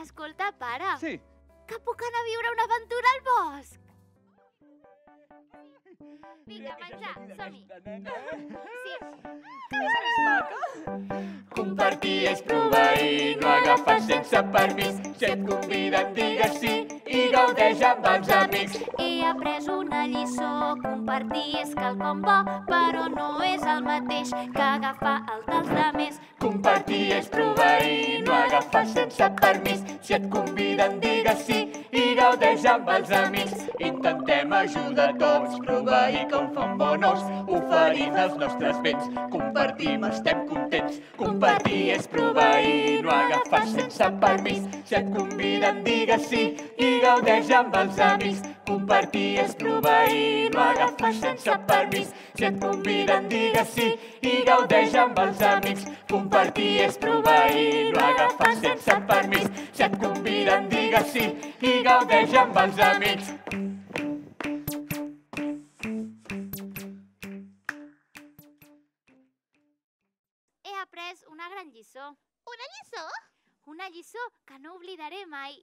Escolta, pare. Sí. Que puc anar a viure una aventura al bosc? Vinga, menjar, som-hi. Sí. Compartir és proveir, no agafar sense permís. Si et conviden, digues sí i gaudeix amb els amics. He après una lliçó, compartir és quelcom bo, però no és el mateix que agafar el dels demés. Compartir és proveir, no agafar sense permís. Si et conviden, digues sí i gaudeix amb els amics. Intentem ajudar tots, proveir com fa un bon os, oferint els nostres béns. Compartim, estem contents. Compartir és proveir, no agafar sense permís. Si et conviden, digues sí i gaudeix amb els amics. Compartir és proveir, no agafar sense permís. Si et conviden, digues sí i gaudeix amb els amics. Compartir és proveir, no agafar sense permís. Si et conviden, digues sí i gaudeix amb els amics. He après una gran lliçó. Una lliçó? Una lliçó que no oblidaré mai.